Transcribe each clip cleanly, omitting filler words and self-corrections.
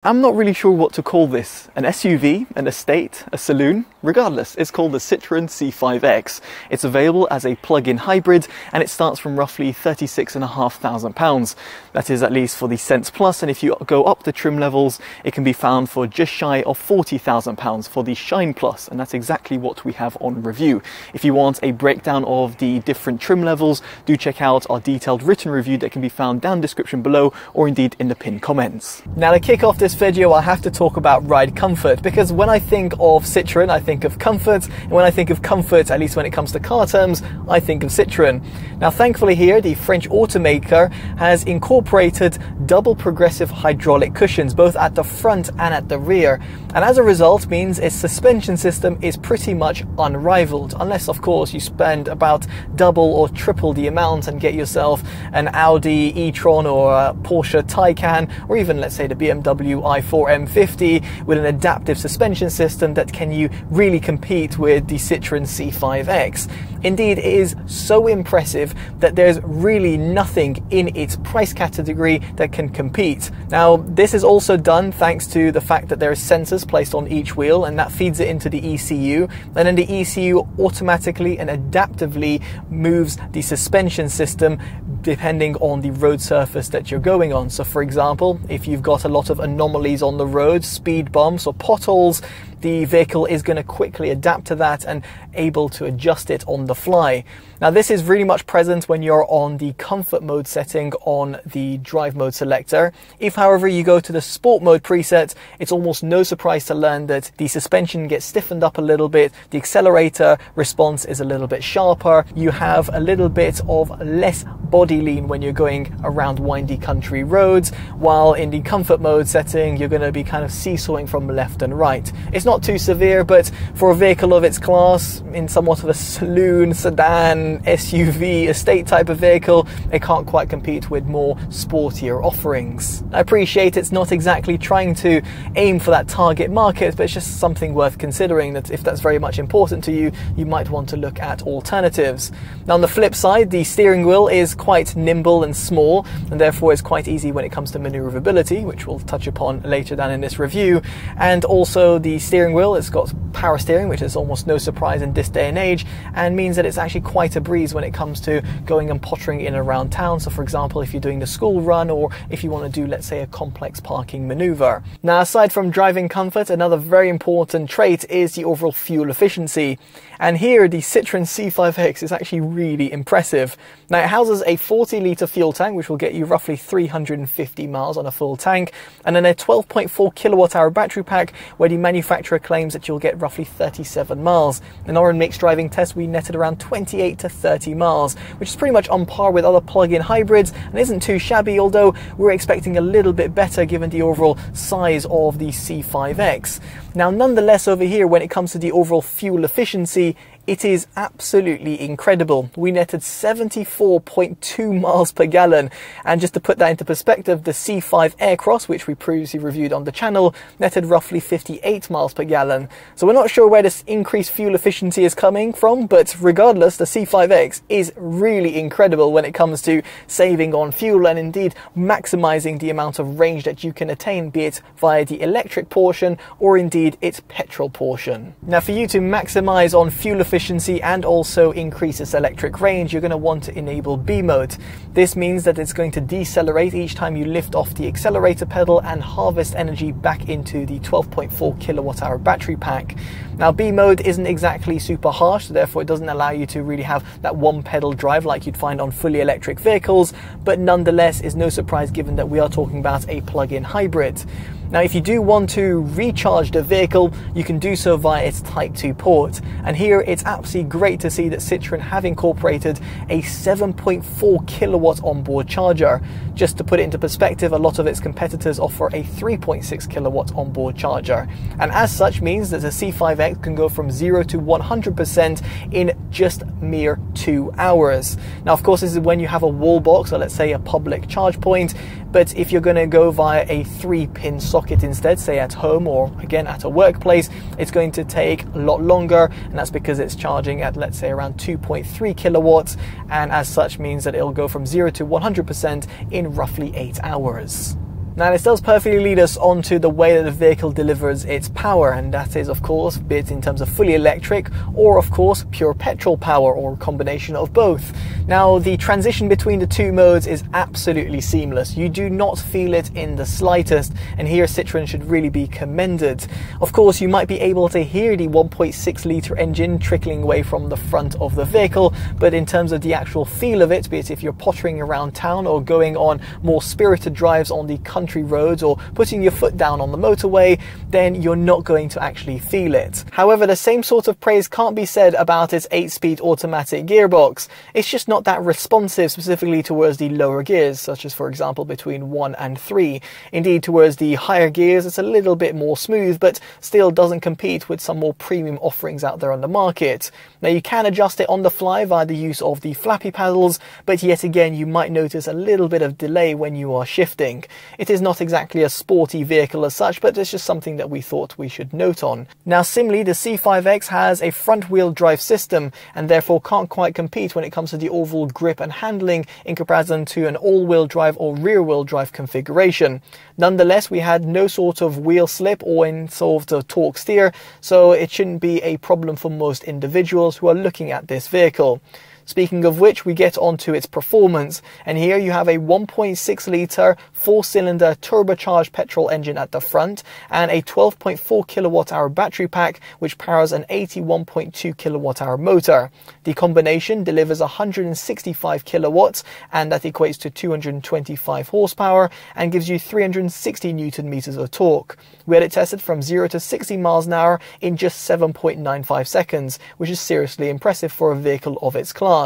I'm not really sure what to call this, an SUV, an estate, a saloon. Regardless, it's called the Citroen C5X. It's available as a plug-in hybrid and it starts from roughly £36,500. That is at least for the Sense Plus, and if you go up the trim levels, it can be found for just shy of £40,000 for the Shine Plus, and that's exactly what we have on review. If you want a breakdown of the different trim levels, do check out our detailed written review that can be found down in the description below or indeed in the pinned comments. Now to kick off this video, I have to talk about ride comfort, because when I think of Citroen, I think of comfort, and when I think of comfort, at least when it comes to car terms, I think of Citroen. Now thankfully here, the French automaker has incorporated double progressive hydraulic cushions, both at the front and at the rear, and as a result means its suspension system is pretty much unrivaled, unless of course you spend about double or triple the amount and get yourself an Audi e-tron or a Porsche Taycan, or even let's say the BMW i4 M50 with an adaptive suspension system that can you really compete with the Citroen C5X. Indeed, it is so impressive that there's really nothing in its price category that can compete. Now, this is also done thanks to the fact that there are sensors placed on each wheel, and that feeds it into the ECU, and then the ECU automatically and adaptively moves the suspension system depending on the road surface that you're going on. So for example, if you've got a lot of anomalies on the road, speed bumps or potholes, the vehicle is going to quickly adapt to that and able to adjust it on the fly. Now this is really much present when you're on the comfort mode setting on the drive mode selector. If however you go to the sport mode preset, it's almost no surprise to learn that the suspension gets stiffened up a little bit, the accelerator response is a little bit sharper, you have a little bit of less body lean when you're going around windy country roads, while in the comfort mode setting you're going to be kind of seesawing from left and right. It's not too severe, but for a vehicle of its class, in somewhat of a saloon, sedan, SUV, estate type of vehicle, it can't quite compete with more sportier offerings. I appreciate it's not exactly trying to aim for that target market, but it's just something worth considering, that if that's very much important to you, you might want to look at alternatives. Now on the flip side, the steering wheel is quite nimble and small, and therefore it's quite easy when it comes to maneuverability, which we'll touch upon later down in this review. And also the steering wheel, it's got power steering, which is almost no surprise in this day and age, and means that it's actually quite a breeze when it comes to going and pottering in around town. So for example, if you're doing the school run, or if you want to do, let's say, a complex parking maneuver. Now aside from driving comfort, another very important trait is the overall fuel efficiency, and here the Citroen C5X is actually really impressive. Now it houses a 40-litre fuel tank, which will get you roughly 350 miles on a full tank, and then a 12.4 kilowatt-hour battery pack where the manufacturer claims that you'll get roughly 37 miles. In our mixed driving test, we netted around 28 to 30 miles, which is pretty much on par with other plug-in hybrids and isn't too shabby, although we're expecting a little bit better given the overall size of the C5X. Now nonetheless, over here when it comes to the overall fuel efficiency, it is absolutely incredible. We netted 74.2 miles per gallon, and just to put that into perspective, the C5 Aircross, which we previously reviewed on the channel, netted roughly 58 miles per gallon. So we're not sure where this increased fuel efficiency is coming from, but regardless, the C5X is really incredible when it comes to saving on fuel and indeed maximizing the amount of range that you can attain, be it via the electric portion or indeed its petrol portion. Now for you to maximize on fuel efficiency and also increase its electric range, you're going to want to enable B mode. This means that it's going to decelerate each time you lift off the accelerator pedal and harvest energy back into the 12.4 kilowatt-hour battery pack. Now B mode isn't exactly super harsh, so therefore it doesn't allow you to really have that one pedal drive like you'd find on fully electric vehicles, but nonetheless is no surprise given that we are talking about a plug-in hybrid. Now if you do want to recharge the vehicle, you can do so via its Type 2 port, and here it's absolutely great to see that Citroen have incorporated a 7.4 kilowatt onboard charger. Just to put it into perspective, a lot of its competitors offer a 3.6 kilowatt onboard charger, and as such means that the C5X can go from 0 to 100% in just mere 2 hours. Now of course this is when you have a wall box, or let's say a public charge point, but if you're going to go via a 3-pin socket instead, say at home or again at a workplace, it's going to take a lot longer, and that's because it's charging at, let's say, around 2.3 kilowatts, and as such means that it'll go from 0 to 100% in roughly 8 hours. Now this does perfectly lead us on to the way that the vehicle delivers its power, and that is of course be it in terms of fully electric or of course pure petrol power, or a combination of both. Now the transition between the two modes is absolutely seamless. You do not feel it in the slightest, and here Citroen should really be commended. Of course you might be able to hear the 1.6 litre engine trickling away from the front of the vehicle, but in terms of the actual feel of it, be it if you're pottering around town or going on more spirited drives on the country roads or putting your foot down on the motorway, then you're not going to actually feel it. However, the same sort of praise can't be said about its 8-speed automatic gearbox. It's just not that responsive, specifically towards the lower gears, such as for example between 1 and 3. Indeed, towards the higher gears it's a little bit more smooth, but still doesn't compete with some more premium offerings out there on the market. Now you can adjust it on the fly via the use of the flappy paddles, but yet again you might notice a little bit of delay when you are shifting. It is not exactly a sporty vehicle as such, but it's just something that we thought we should note on. Now similarly, the C5X has a front wheel drive system and therefore can't quite compete when it comes to the overall grip and handling in comparison to an all-wheel drive or rear-wheel drive configuration. Nonetheless, we had no sort of wheel slip or in sort of torque steer, so it shouldn't be a problem for most individuals who are looking at this vehicle. Speaking of which, we get onto its performance, and here you have a 1.6 litre 4-cylinder turbocharged petrol engine at the front and a 12.4 kilowatt-hour battery pack which powers an 81.2 kilowatt-hour motor. The combination delivers 165 kilowatts, and that equates to 225 horsepower and gives you 360 newton meters of torque. We had it tested from 0 to 60 miles an hour in just 7.95 seconds, which is seriously impressive for a vehicle of its class.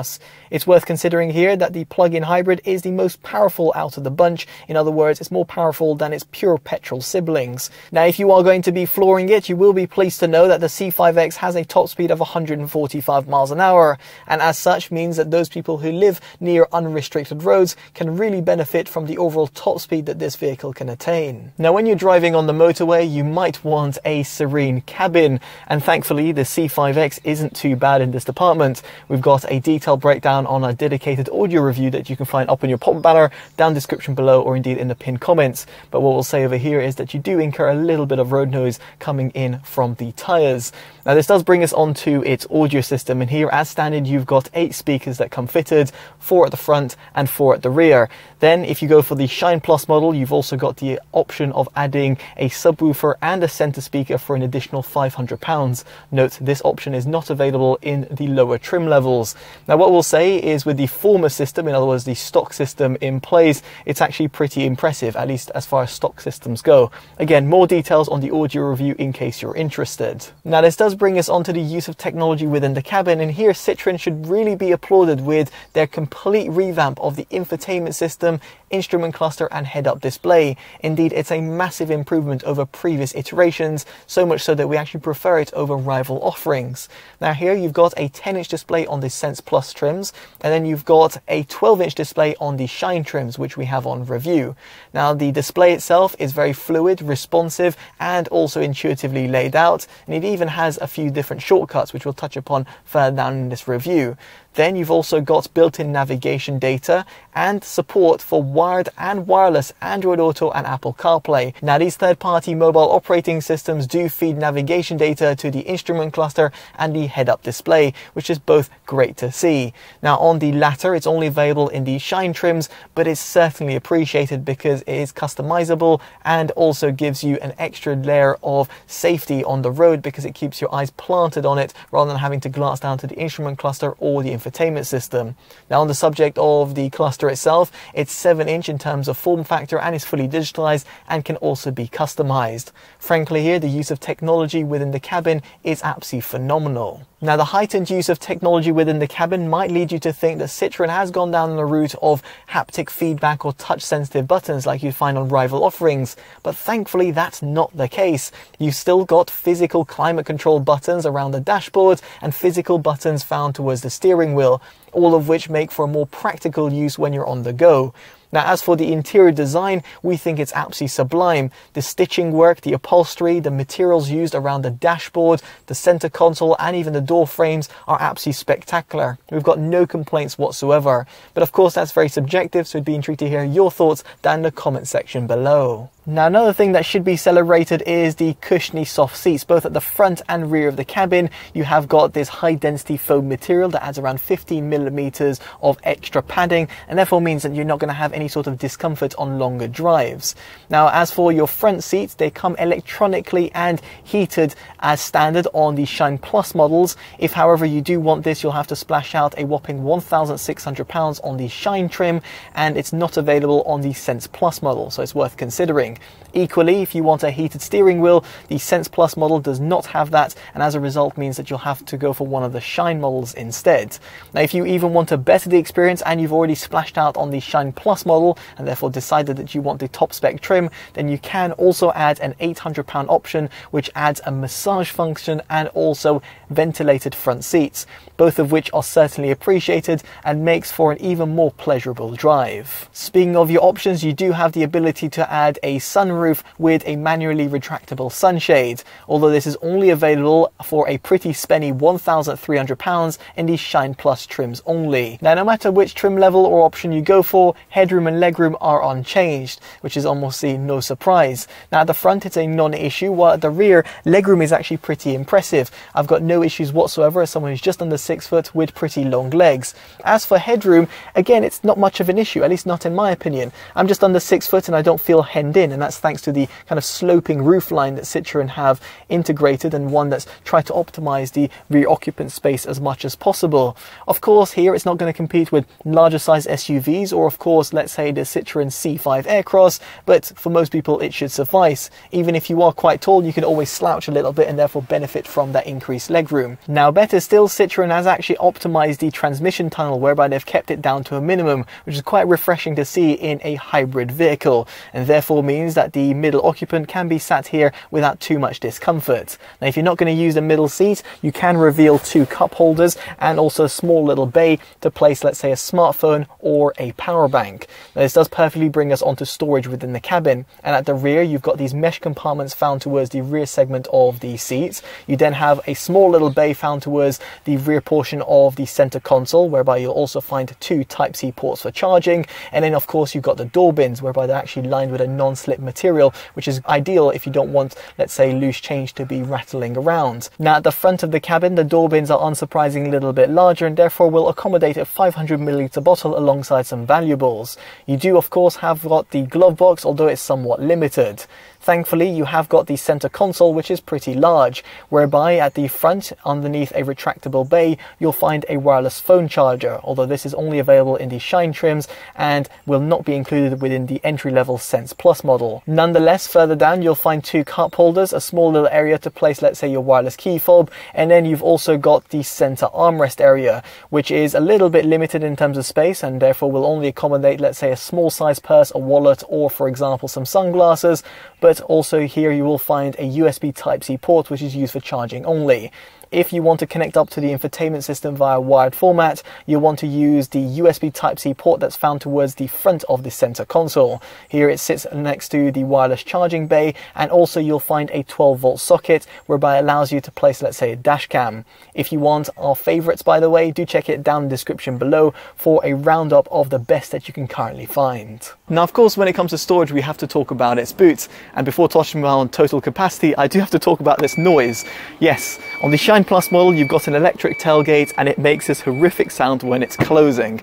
It's worth considering here that the plug-in hybrid is the most powerful out of the bunch. In other words, it's more powerful than its pure petrol siblings. Now, if you are going to be flooring it, you will be pleased to know that the C5X has a top speed of 145 miles an hour, and as such means that those people who live near unrestricted roads can really benefit from the overall top speed that this vehicle can attain. Now, when you're driving on the motorway, you might want a serene cabin, and thankfully the C5X isn't too bad in this department. We've got a detailed breakdown on a dedicated audio review that you can find up in your pop banner, down description below, or indeed in the pinned comments. But what we'll say over here is that you do incur a little bit of road noise coming in from the tyres. Now this does bring us on to its audio system, and here as standard you've got 8 speakers that come fitted, 4 at the front and 4 at the rear. Then if you go for the Shine Plus model, you've also got the option of adding a subwoofer and a centre speaker for an additional £500. Note this option is not available in the lower trim levels. Now what we'll say is with the former system, in other words the stock system in place, it's actually pretty impressive, at least as far as stock systems go. Again, more details on the audio review in case you're interested. Now this does bring us on to the use of technology within the cabin, and here Citroen should really be applauded with their complete revamp of the infotainment system, instrument cluster and head-up display. Indeed, it's a massive improvement over previous iterations, so much so that we actually prefer it over rival offerings. Now here you've got a 10-inch display on the Sense Plus trims, and then you've got a 12-inch display on the Shine trims, which we have on review. Now the display itself is very fluid, responsive and also intuitively laid out, and it even has a few different shortcuts which we'll touch upon further down in this review. Then you've also got built-in navigation data and support for wired and wireless Android Auto and Apple CarPlay. Now these third-party mobile operating systems do feed navigation data to the instrument cluster and the head-up display, which is both great to see. Now on the latter, it's only available in the Shine trims, but it's certainly appreciated because it is customizable and also gives you an extra layer of safety on the road because it keeps your eyes planted on it rather than having to glance down to the instrument cluster or the infotainment system. Now on the subject of the cluster itself, it's 7-inch in terms of form factor and is fully digitalized and can also be customized. Frankly here, the use of technology within the cabin is absolutely phenomenal. Now the heightened use of technology within the cabin might lead you to think that Citroen has gone down the route of haptic feedback or touch sensitive buttons like you'd find on rival offerings, but thankfully that's not the case. You've still got physical climate control buttons around the dashboard and physical buttons found towards the steering wheel, all of which make for a more practical use when you're on the go. Now, as for the interior design, we think it's absolutely sublime. The stitching work, the upholstery, the materials used around the dashboard, the center console, and even the door frames are absolutely spectacular. We've got no complaints whatsoever. But of course, that's very subjective, so it'd be intrigued to hear your thoughts down in the comment section below. Now, another thing that should be celebrated is the cushiony soft seats. Both at the front and rear of the cabin, you have got this high density foam material that adds around 15 millimeters of extra padding, and therefore means that you're not going to have any sort of discomfort on longer drives. Now, as for your front seats, they come electronically and heated as standard on the Shine Plus models. If, however, you do want this, you'll have to splash out a whopping £1,600 on the Shine trim, and it's not available on the Sense Plus model, so it's worth considering. Equally, if you want a heated steering wheel, the Sense Plus model does not have that, and as a result means that you'll have to go for one of the Shine models instead. Now, if you even want to better the experience and you've already splashed out on the Shine Plus model and therefore decided that you want the top spec trim, then you can also add an £800 option which adds a massage function and also ventilated front seats, both of which are certainly appreciated and makes for an even more pleasurable drive. Speaking of your options, you do have the ability to add a sunroof with a manually retractable sunshade, although this is only available for a pretty spenny £1,300 in the Shine Plus trims only. Now, no matter which trim level or option you go for, headroom and legroom are unchanged, which is almost no surprise. Now, at the front it's a non-issue, while at the rear, legroom is actually pretty impressive. I've got no issues whatsoever as someone who's just under 6 foot with pretty long legs. As for headroom, again, it's not much of an issue, at least not in my opinion. I'm just under 6 foot and I don't feel hemmed in, and that's thanks to the kind of sloping roofline that Citroen have integrated, and one that's tried to optimize the rear occupant space as much as possible. Of course, here it's not going to compete with larger size SUVs or, of course, let's say the Citroen C5 Aircross, but for most people it should suffice. Even if you are quite tall, you can always slouch a little bit and therefore benefit from that increased legroom. Now, better still, Citroen has actually optimized the transmission tunnel, whereby they've kept it down to a minimum, which is quite refreshing to see in a hybrid vehicle, and therefore means that the middle occupant can be sat here without too much discomfort. Now, if you're not going to use the middle seat, you can reveal 2 cup holders and also a small little bay to place, let's say, a smartphone or a power bank. Now, this does perfectly bring us onto storage within the cabin, and at the rear you've got these mesh compartments found towards the rear segment of the seats. You then have a small little bay found towards the rear portion of the center console, whereby you'll also find 2 Type-C ports for charging, and then of course you've got the door bins, whereby they're actually lined with a non-slip material, which is ideal if you don't want, let's say, loose change to be rattling around. Now, at the front of the cabin, the door bins are unsurprisingly a little bit larger and therefore will accommodate a 500ml bottle alongside some valuables. You do of course have got the glove box, although it's somewhat limited. Thankfully, you have got the center console, which is pretty large, whereby at the front, underneath a retractable bay, you'll find a wireless phone charger, although this is only available in the Shine trims and will not be included within the entry-level Sense Plus model. Nonetheless, further down, you'll find 2 cup holders, a small little area to place, let's say, your wireless key fob, and then you've also got the center armrest area, which is a little bit limited in terms of space and therefore will only accommodate, let's say, a small size purse, a wallet, or for example, some sunglasses. But also here you will find a USB Type-C port, which is used for charging only. If you want to connect up to the infotainment system via wired format, you'll want to use the USB Type-C port that's found towards the front of the center console. Here it sits next to the wireless charging bay, and also you'll find a 12-volt socket, whereby it allows you to place, let's say, a dash cam. If you want our favorites, by the way, do check it down in the description below for a roundup of the best that you can currently find. Now, of course, when it comes to storage, we have to talk about its boot. And before talking about total capacity, I do have to talk about this noise. Yes, on the Shine Plus model, you've got an electric tailgate and it makes this horrific sound when it's closing.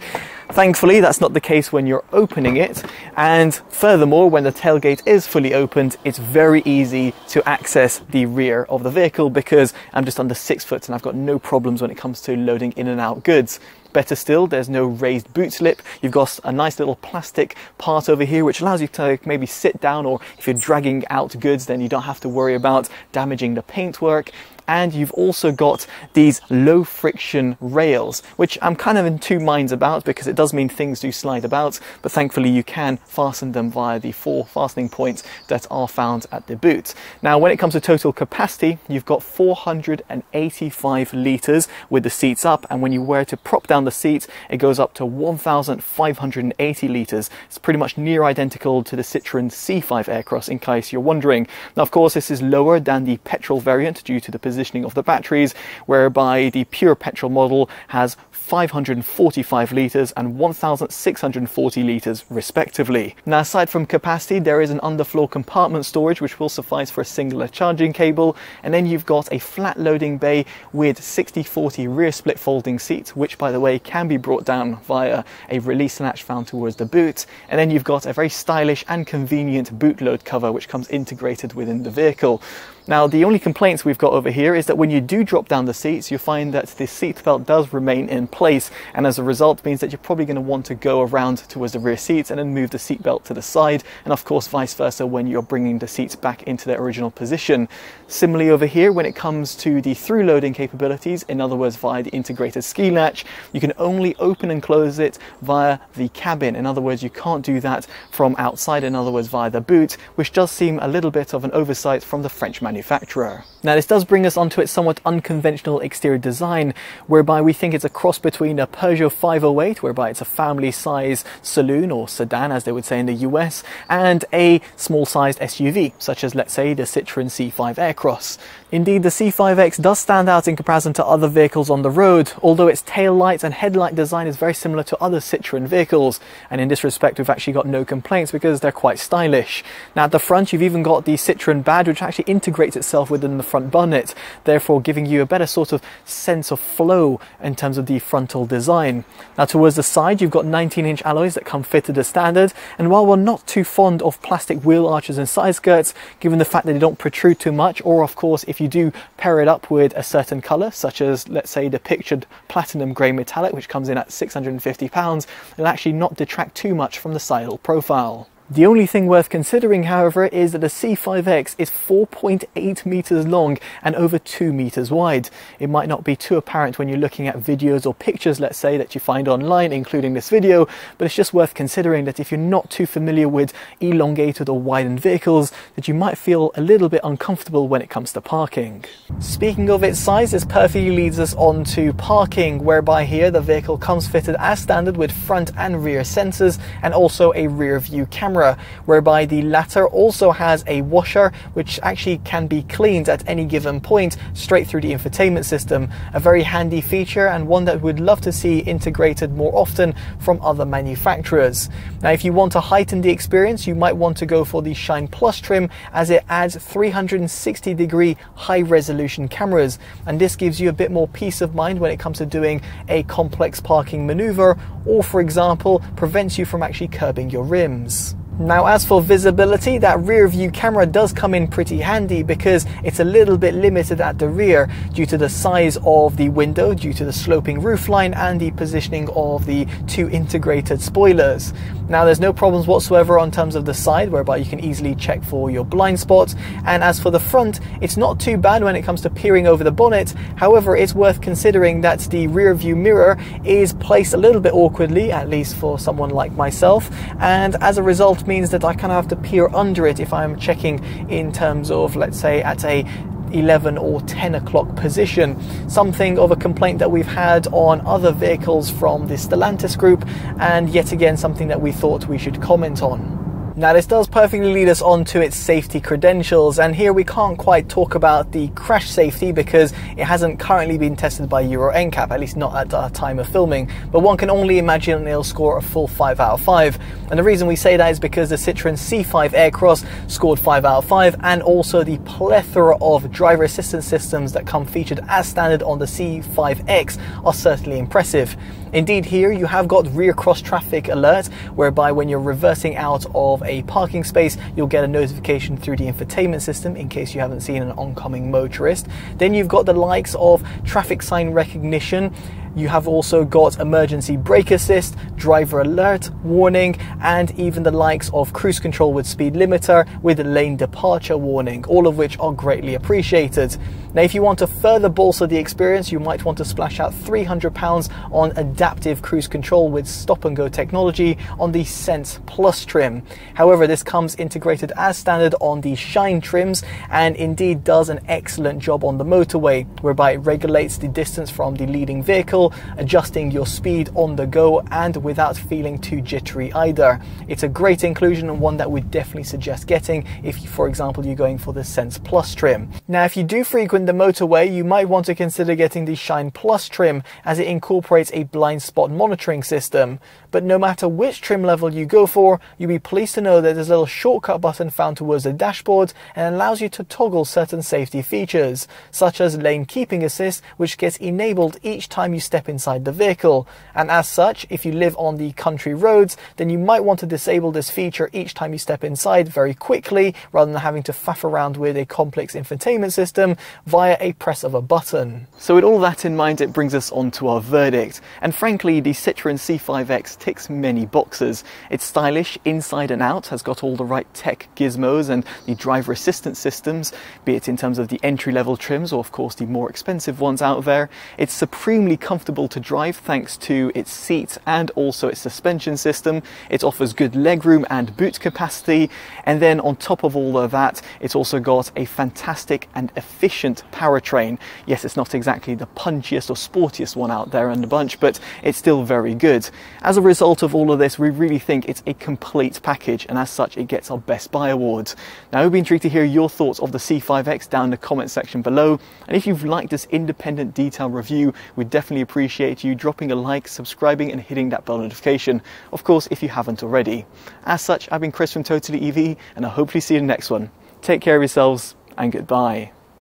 Thankfully, that's not the case when you're opening it. And furthermore, when the tailgate is fully opened, it's very easy to access the rear of the vehicle because I'm just under 6 foot and I've got no problems when it comes to loading in and out goods. Better still, there's no raised boot lip. You've got a nice little plastic part over here which allows you to maybe sit down, or if you're dragging out goods, then you don't have to worry about damaging the paintwork. and you've also got these low friction rails, which I'm kind of in two minds about, because it does mean things do slide about, but thankfully you can fasten them via the 4 fastening points that are found at the boot. Now when it comes to total capacity, you've got 485 litres with the seats up, and when you were to prop down the seat, it goes up to 1,580 litres. It's pretty much near identical to the Citroen C5 Aircross, in case you're wondering. Now of course this is lower than the petrol variant due to the positioning of the batteries, whereby the pure petrol model has 545 litres and 1,640 litres respectively. Now aside from capacity, there is an underfloor compartment storage which will suffice for a singular charging cable, and then you've got a flat loading bay with 60/40 rear split folding seats, which by the way can be brought down via a release latch found towards the boot, and then you've got a very stylish and convenient boot load cover which comes integrated within the vehicle. Now the only complaints we've got over here is that when you do drop down the seats, you find that the seat belt does remain in place, and as a result means that you're probably going to want to go around towards the rear seats and then move the seat belt to the side, and of course vice versa when you're bringing the seats back into their original position. Similarly over here, when it comes to the through loading capabilities, in other words via the integrated ski latch, you can only open and close it via the cabin. In other words, you can't do that from outside, in other words via the boot, which does seem a little bit of an oversight from the French manufacturer. Now this does bring us onto its somewhat unconventional exterior design, whereby we think it's a cross between a Peugeot 508, whereby it's a family size saloon or sedan as they would say in the US, and a small sized SUV such as, let's say, the Citroen C5 Aircross. Indeed, the C5X does stand out in comparison to other vehicles on the road, although its tail lights and headlight design is very similar to other Citroen vehicles, and in this respect we've actually got no complaints because they're quite stylish. Now at the front you've even got the Citroen badge, which actually integrates itself within the front bonnet, therefore giving you a better sort of sense of flow in terms of the frontal design. Now towards the side you've got 19-inch alloys that come fitted as standard, and while we're not too fond of plastic wheel arches and side skirts, given the fact that they don't protrude too much, or of course if you do pair it up with a certain colour, such as let's say the pictured platinum grey metallic, which comes in at £650, it'll actually not detract too much from the sidal profile. The only thing worth considering, however, is that the C5X is 4.8 meters long and over 2 meters wide. It might not be too apparent when you're looking at videos or pictures, let's say, that you find online, including this video, but it's just worth considering that if you're not too familiar with elongated or widened vehicles, that you might feel a little bit uncomfortable when it comes to parking. Speaking of its size, this perfectly leads us on to parking, whereby here the vehicle comes fitted as standard with front and rear sensors and also a rear view camera, whereby the latter also has a washer which actually can be cleaned at any given point straight through the infotainment system. A very handy feature, and one that we'd love to see integrated more often from other manufacturers. Now if you want to heighten the experience, you might want to go for the Shine Plus trim, as it adds 360-degree high resolution cameras, and this gives you a bit more peace of mind when it comes to doing a complex parking maneuver, or for example prevents you from actually curbing your rims. Now as for visibility, that rear view camera does come in pretty handy because it's a little bit limited at the rear due to the size of the window, due to the sloping roofline and the positioning of the 2 integrated spoilers. Now there's no problems whatsoever on terms of the side, whereby you can easily check for your blind spots, and as for the front, it's not too bad when it comes to peering over the bonnet. However, it's worth considering that the rear view mirror is placed a little bit awkwardly, at least for someone like myself, and as a result means that I kind of have to peer under it if I'm checking in terms of, let's say, at a 11 or 10 o'clock position. Something of a complaint that we've had on other vehicles from the Stellantis group, and yet again something that we thought we should comment on. Now this does perfectly lead us on to its safety credentials, and here we can't quite talk about the crash safety because it hasn't currently been tested by Euro NCAP, at least not at our time of filming, but one can only imagine it'll score a full 5 out of 5. And the reason we say that is because the Citroen C5 Aircross scored 5 out of 5, and also the plethora of driver assistance systems that come featured as standard on the C5X are certainly impressive. Indeed, here you have got rear cross traffic alert, whereby when you're reversing out of a parking space, you'll get a notification through the infotainment system in case you haven't seen an oncoming motorist. Then you've got the likes of traffic sign recognition, You have also got emergency brake assist, driver alert, warning, and even the likes of cruise control with speed limiter with lane departure warning, all of which are greatly appreciated. Now, if you want to further bolster the experience, you might want to splash out £300 on adaptive cruise control with stop and go technology on the Sense Plus trim. However, this comes integrated as standard on the Shine trims and indeed does an excellent job on the motorway, whereby it regulates the distance from the leading vehicle, adjusting your speed on the go and without feeling too jittery either. It's a great inclusion and one that we'd definitely suggest getting if, for example, you're going for the Sense Plus trim. Now, if you do frequent the motorway, you might want to consider getting the Shine Plus trim, as it incorporates a blind spot monitoring system. But no matter which trim level you go for, you'll be pleased to know that there's a little shortcut button found towards the dashboard and allows you to toggle certain safety features, such as lane keeping assist, which gets enabled each time you step inside the vehicle. And as such, if you live on the country roads, then you might want to disable this feature each time you step inside very quickly, rather than having to faff around with a complex infotainment system via a press of a button. So with all that in mind, it brings us on to our verdict. And frankly, the Citroen C5X ticks many boxes. It's stylish inside and out, has got all the right tech gizmos and the driver assistance systems, be it in terms of the entry-level trims or of course the more expensive ones out there. It's supremely comfortable to drive thanks to its seat and also its suspension system. It offers good legroom and boot capacity, and then on top of all of that, it's also got a fantastic and efficient powertrain. Yes, it's not exactly the punchiest or sportiest one out there in the bunch, but it's still very good. As a result of all of this, we really think it's a complete package, and as such it gets our Best Buy award. Now, I'd be intrigued to hear your thoughts of the C5X down in the comment section below, and if you've liked this independent detailed review, we'd definitely appreciate you dropping a like, subscribing and hitting that bell notification, of course if you haven't already. As such, I've been Chris from TotallyEV, and I'll hopefully see you in the next one. Take care of yourselves and goodbye.